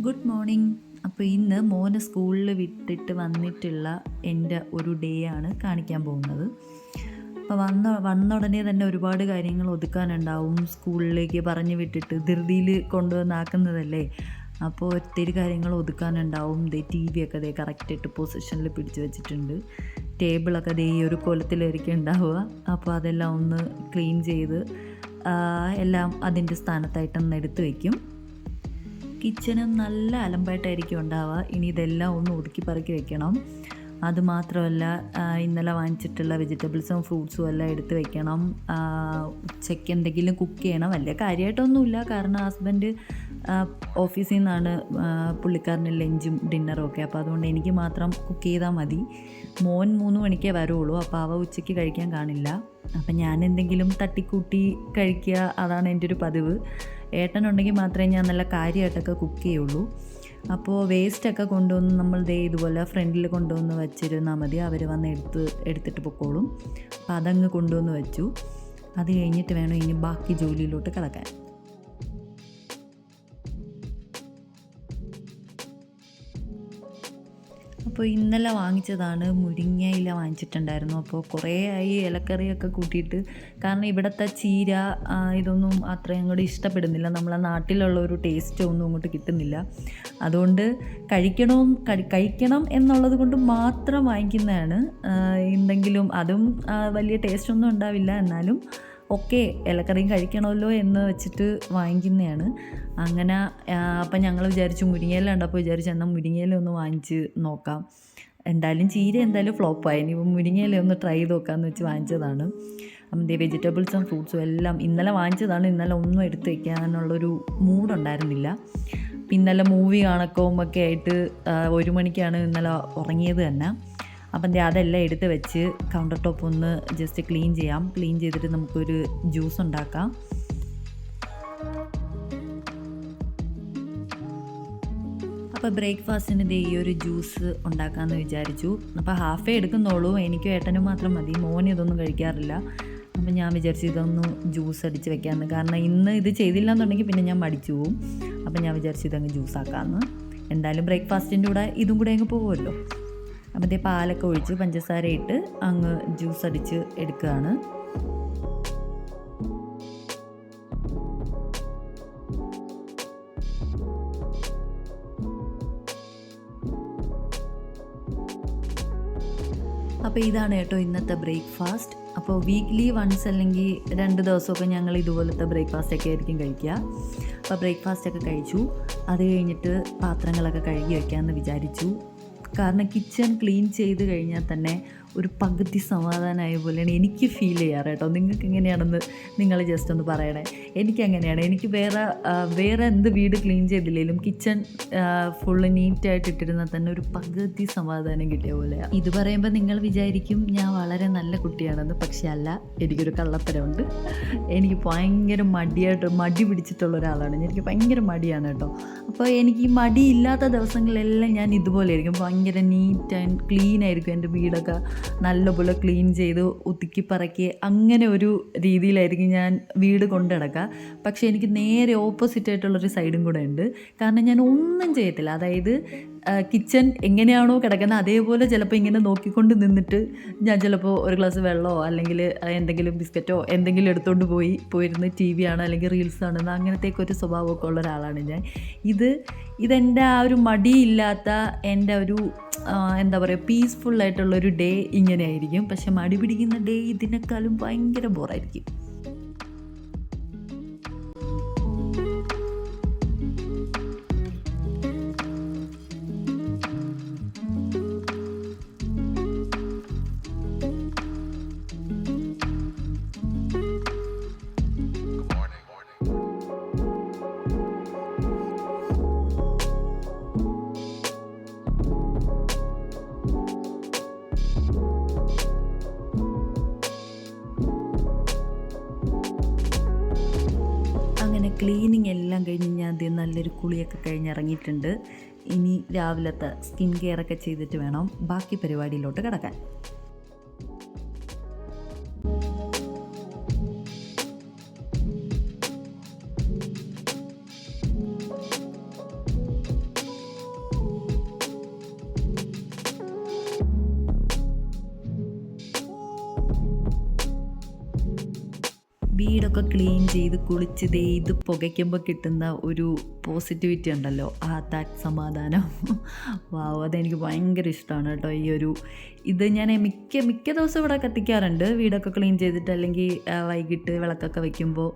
Good morning. അപ്പോൾ ഇന്ന് മോനെ സ്കൂളിൽ വിട്ടിട്ട് വന്നിട്ടുള്ള എൻ്റെ ഒരു ഡേ ആണ് കാണിക്കാൻ പോകുന്നത്. അപ്പോൾ വന്ന ഉടനെ തന്നെ ഒരുപാട് കാര്യങ്ങൾ ഒതുക്കാനുണ്ടാവും. സ്കൂളിലേക്ക് പറഞ്ഞു വിട്ടിട്ട് ധൃതിയിൽ കൊണ്ടുവന്നാക്കുന്നതല്ലേ, അപ്പോൾ ഒത്തിരി കാര്യങ്ങൾ ഒതുക്കാനുണ്ടാവും. ടി വി ഒക്കെ കറക്റ്റായിട്ട് പൊസിഷനിൽ പിടിച്ച് വെച്ചിട്ടുണ്ട്. ടേബിളൊക്കെ ഈ ഒരു കോലത്തിലായിരിക്കും ഉണ്ടാവുക. അപ്പോൾ അതെല്ലാം ഒന്ന് ക്ലീൻ ചെയ്ത് എല്ലാം അതിൻ്റെ സ്ഥാനത്തായിട്ടൊന്ന് എടുത്ത് വയ്ക്കും. കിച്ചന് നല്ല അലമ്പായിട്ടായിരിക്കും ഉണ്ടാവുക. ഇനി ഇതെല്ലാം ഒന്ന് ഒതുക്കി പറക്കി വെക്കണം. അതുമാത്രമല്ല, ഇന്നലെ വാങ്ങിച്ചിട്ടുള്ള വെജിറ്റബിൾസും ഫ്രൂട്ട്സും എല്ലാം എടുത്ത് വെക്കണം. ഉച്ചയ്ക്ക് എന്തെങ്കിലും കുക്ക് ചെയ്യണം. വലിയ കാര്യമായിട്ടൊന്നുമില്ല, കാരണം ഹസ്ബൻഡ് ഓഫീസിൽ നിന്നാണ് പുള്ളിക്കാരന് ലഞ്ചും ഡിന്നറും ഒക്കെ. അപ്പോൾ അതുകൊണ്ട് എനിക്ക് മാത്രം കുക്ക് ചെയ്താൽ മതി. മോൻ 3 മണിക്കേ വരുള്ളൂ, അപ്പോൾ അവ ഉച്ചയ്ക്ക് കഴിക്കാൻ കാണില്ല. അപ്പം ഞാൻ എന്തെങ്കിലും തട്ടിക്കൂട്ടി കഴിക്കുക, അതാണ് എൻ്റെ ഒരു പതിവ്. ഏട്ടനുണ്ടെങ്കിൽ മാത്രമേ ഞാൻ നല്ല കാര്യമായിട്ടൊക്കെ കുക്ക് ചെയ്യുള്ളൂ. അപ്പോൾ വേസ്റ്റൊക്കെ കൊണ്ടുവന്ന് നമ്മൾ ഇതുപോലെ ഫ്രണ്ടിൽ കൊണ്ടുവന്ന് വച്ചിരുന്നാൽ മതി. അവർ വന്ന് എടുത്തിട്ട് പൊക്കോളും. അപ്പോൾ അതങ്ങ് കൊണ്ടുവന്ന് വെച്ചു. അത് കഴിഞ്ഞിട്ട് വേണം ഇനി ബാക്കി ജോലിയിലോട്ട് കിടക്കാൻ. അപ്പോൾ ഇന്നലെ വാങ്ങിച്ചതാണ്, മുരിങ്ങയില വാങ്ങിച്ചിട്ടുണ്ടായിരുന്നു. അപ്പോൾ കുറേ ആയി ഇലക്കറിയൊക്കെ കൂട്ടിയിട്ട്, കാരണം ഇവിടുത്തെ ചീര ഇതൊന്നും അത്രയും അങ്ങോട്ട് ഇഷ്ടപ്പെടുന്നില്ല. നമ്മളെ നാട്ടിലുള്ള ഒരു ടേസ്റ്റ് ഒന്നും അങ്ങോട്ട് കിട്ടുന്നില്ല. അതുകൊണ്ട് കഴിക്കണം എന്നുള്ളത് കൊണ്ട് മാത്രം വാങ്ങിക്കുന്നതാണ്. എന്തെങ്കിലും അതും വലിയ ടേസ്റ്റൊന്നും ഉണ്ടാവില്ല, എന്നാലും ഓക്കെ, ഇലക്കറിയും കഴിക്കണമല്ലോ എന്ന് വെച്ചിട്ട് വാങ്ങിക്കുന്നതാണ്. അങ്ങനെ അപ്പം ഞങ്ങൾ വിചാരിച്ചു മുരിങ്ങയില ഉണ്ടപ്പോൾ വിചാരിച്ചു എന്നാൽ മുരിങ്ങയില ഒന്ന് വാങ്ങിച്ച് നോക്കാം. എന്തായാലും ചീര എന്തായാലും ഫ്ലോപ്പായി, ഇനി മുരിങ്ങയില ഒന്ന് ട്രൈ ചെയ്ത് നോക്കാമെന്ന് വെച്ച് വാങ്ങിച്ചതാണ്. അപ്പം വെജിറ്റബിൾസും ഫ്രൂട്ട്സും എല്ലാം ഇന്നലെ വാങ്ങിച്ചതാണ്. ഇന്നലെ ഒന്നും എടുത്ത് വയ്ക്കാനുള്ളൊരു മൂഡുണ്ടായിരുന്നില്ല. ഇന്നലെ മൂവി കാണക്കവും ഒക്കെ ആയിട്ട് 1 മണിക്കാണ് ഇന്നലെ ഉറങ്ങിയത് തന്നെ. അപ്പം അതെല്ലാം എടുത്ത് വെച്ച് കൗണ്ടർ ടോപ്പ് ഒന്ന് ജസ്റ്റ് ക്ലീൻ ചെയ്യാം. ക്ലീൻ ചെയ്തിട്ട് നമുക്കൊരു ജ്യൂസ് ഉണ്ടാക്കാം. അപ്പോൾ ബ്രേക്ക്ഫാസ്റ്റിന് ഈ ഒരു ജ്യൂസ് ഉണ്ടാക്കാമെന്ന് വിചാരിച്ചു. അപ്പോൾ ഹാഫേ എടുക്കുന്നുള്ളൂ, എനിക്കും ഏട്ടനും മാത്രം മതി. മോൻ ഇതൊന്നും കഴിക്കാറില്ല. അപ്പം ഞാൻ വിചാരിച്ചു ഇതൊന്ന് ജ്യൂസ് അടിച്ച് വെക്കാമെന്ന്. കാരണം ഇന്ന് ഇത് ചെയ്തില്ല എന്നുണ്ടെങ്കിൽ പിന്നെ ഞാൻ മടിച്ചു പോവും. അപ്പം ഞാൻ വിചാരിച്ചു ഇതങ്ങ് ജ്യൂസ് ആക്കാമെന്ന്. എന്തായാലും ബ്രേക്ക്ഫാസ്റ്റിൻ്റെ കൂടെ ഇതും കൂടെ അങ്ങ് പോകുമല്ലോ. അപ്പം പാലൊക്കെ ഒഴിച്ച് പഞ്ചസാര ഇട്ട് അങ്ങ് ജ്യൂസ് അടിച്ച് എടുക്കുകയാണ്. അപ്പോൾ ഇതാണ് കേട്ടോ ഇന്നത്തെ ബ്രേക്ക്ഫാസ്റ്റ്. അപ്പോൾ വീക്ക്ലി വൺസ് അല്ലെങ്കിൽ 2 ദിവസമൊക്കെ ഞങ്ങൾ ഇതുപോലത്തെ ബ്രേക്ക്ഫാസ്റ്റൊക്കെ ആയിരിക്കും കഴിക്കുക. അപ്പോൾ ബ്രേക്ക്ഫാസ്റ്റൊക്കെ കഴിച്ചു. അത് കഴിഞ്ഞിട്ട് പാത്രങ്ങളൊക്കെ കഴുകി വയ്ക്കാമെന്ന് വിചാരിച്ചു. കാരണം കിച്ചൺ ക്ലീൻ ചെയ്ത് കഴിഞ്ഞാൽ തന്നെ ഒരു പകുതി സമാധാനമായ പോലെയാണ് എനിക്ക് ഫീൽ ചെയ്യാറ് കേട്ടോ. നിങ്ങൾക്ക് എങ്ങനെയാണെന്ന് നിങ്ങൾ ജസ്റ്റ് ഒന്ന് പറയണേ. എനിക്കങ്ങനെയാണ്. എനിക്ക് വേറെ എന്ത് വീട് ക്ലീൻ ചെയ്തില്ലെങ്കിലും കിച്ചൺ ഫുള്ള് നീറ്റായിട്ട് ഇട്ടിരുന്നാൽ തന്നെ ഒരു പകുതി സമാധാനം കിട്ടിയ പോലെയാണ്. ഇത് പറയുമ്പോൾ നിങ്ങൾ വിചാരിക്കും ഞാൻ വളരെ നല്ല കുട്ടിയാണെന്ന്. പക്ഷേ അല്ല, എനിക്കൊരു കള്ളത്തരമുണ്ട്. എനിക്ക് ഭയങ്കര മടി പിടിച്ചിട്ടുള്ള ഒരാളാണ്. എനിക്ക് ഭയങ്കര മടിയാണ് കേട്ടോ. അപ്പോൾ എനിക്ക് ഈ മടിയില്ലാത്ത ദിവസങ്ങളിലെല്ലാം ഞാൻ ഇതുപോലെ ആയിരിക്കും, ഭയങ്കര നീറ്റ് ആൻഡ് ക്ലീൻ ആയിരിക്കും. എൻ്റെ വീടൊക്കെ നല്ലപോലെ ക്ലീൻ ചെയ്ത് ഒതുക്കി പറക്കി അങ്ങനെ ഒരു രീതിയിലായിരിക്കും ഞാൻ വീട് കൊണ്ടു നടക്കുക. പക്ഷേ എനിക്ക് നേരെ ഓപ്പോസിറ്റ് ആയിട്ടുള്ളൊരു സൈഡും കൂടെ ഉണ്ട്. കാരണം ഞാൻ ഒന്നും ചെയ്യത്തില്ല. അതായത് കിച്ചൺ എങ്ങനെയാണോ കിടക്കുന്നത് അതേപോലെ ചിലപ്പോൾ ഇങ്ങനെ നോക്കിക്കൊണ്ട് നിന്നിട്ട് ഞാൻ ചിലപ്പോൾ ഒരു ഗ്ലാസ് വെള്ളമോ അല്ലെങ്കിൽ എന്തെങ്കിലും ബിസ്ക്കറ്റോ എന്തെങ്കിലും എടുത്തുകൊണ്ട് പോയിരുന്ന് TV ആണ് അല്ലെങ്കിൽ റീൽസ് ആണെന്ന് അങ്ങനത്തേക്കൊരു സ്വഭാവമൊക്കെ ഉള്ള ഒരാളാണ് ഞാൻ. ഇതെൻ്റെ ആ ഒരു മടിയില്ലാത്ത എൻ്റെ ഒരു എന്താ പറയുക പീസ്ഫുള്ളായിട്ടുള്ളൊരു ഡേ ഇങ്ങനെ ആയിരിക്കും. പക്ഷെ മടി പിടിക്കുന്ന ഡേ ഇതിനേക്കാളും ഭയങ്കര ബോറായിരിക്കും. ക്ലീനിങ് എല്ലാം കഴിഞ്ഞ് ഞാൻ നല്ലൊരു കുളിയൊക്കെ കഴിഞ്ഞിറങ്ങിയിട്ടുണ്ട്. ഇനി രാവിലത്തെ സ്കിൻ കെയറൊക്കെ ചെയ്തിട്ട് വേണം ബാക്കി പരിപാടിയിലോട്ട് കിടക്കാൻ. വീടൊക്കെ ക്ലീൻ ചെയ്ത് കുളിച്ച് ഇത് പുകയ്ക്കുമ്പോൾ കിട്ടുന്ന ഒരു പോസിറ്റിവിറ്റി ഉണ്ടല്ലോ, ദാറ്റ് സമാധാനം. വാവ്, അതെനിക്ക് ഭയങ്കര ഇഷ്ടമാണ് കേട്ടോ. ഇത് ഞാൻ മിക്ക ദിവസവും ഇവിടെ കത്തിക്കാറുണ്ട്, വീടൊക്കെ ക്ലീൻ ചെയ്തിട്ട്. അല്ലെങ്കിൽ വൈകിട്ട് വിളക്കൊക്കെ വയ്ക്കുമ്പോൾ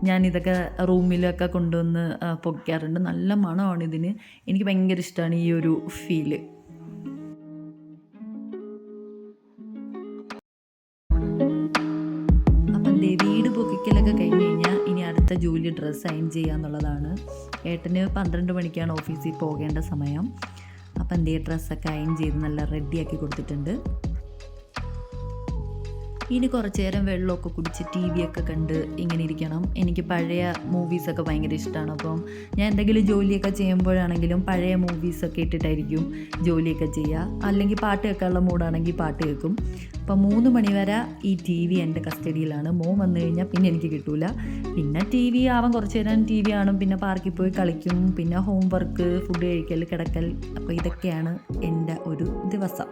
ഞാനിതൊക്കെ റൂമിലൊക്കെ കൊണ്ടുവന്ന് പുകയ്ക്കാറുണ്ട്. നല്ല മണമാണ് ഇതിന്. എനിക്ക് ഭയങ്കര ഇഷ്ടമാണ് ഈ ഒരു ഫീല്. വീട് പൊക്കിക്കലൊക്കെ കഴിഞ്ഞ് കഴിഞ്ഞാൽ ഇനി അടുത്ത ജോലി ഡ്രസ്സ് അയൺ ചെയ്യുക എന്നുള്ളതാണ്. ഏട്ടന് 12 മണിക്കാണ് ഓഫീസിൽ പോകേണ്ട സമയം. അപ്പം ഡ്രസ്സൊക്കെ അയൺ ചെയ്ത് നല്ല റെഡിയാക്കി കൊടുത്തിട്ടുണ്ട്. ഇനി കുറച്ച് നേരം വെള്ളമൊക്കെ കുടിച്ച് ടി വി ഒക്കെ കണ്ട് ഇങ്ങനെ ഇരിക്കണം. എനിക്ക് പഴയ മൂവീസൊക്കെ ഭയങ്കര ഇഷ്ടമാണ്. അപ്പം ഞാൻ എന്തെങ്കിലും ജോലിയൊക്കെ ചെയ്യുമ്പോഴാണെങ്കിലും പഴയ മൂവീസൊക്കെ ഇട്ടിട്ടായിരിക്കും ജോലിയൊക്കെ ചെയ്യുക. അല്ലെങ്കിൽ പാട്ട് കേൾക്കാനുള്ള മൂഡാണെങ്കിൽ പാട്ട് കേൾക്കും. അപ്പം 3 മണി വരെ ഈ ടി വി എൻ്റെ കസ്റ്റഡിയിലാണ്. മോൻ വന്നു കഴിഞ്ഞാൽ പിന്നെ എനിക്ക് കിട്ടൂല. പിന്നെ ടി വി ആവാൻ കുറച്ച് നേരം ടി വി കാണും, പിന്നെ പാർക്കിൽ പോയി കളിക്കും, പിന്നെ ഹോംവർക്ക്, ഫുഡ് കഴിക്കൽ, കിടക്കൽ. അപ്പോൾ ഇതൊക്കെയാണ് എൻ്റെ ഒരു ദിവസം.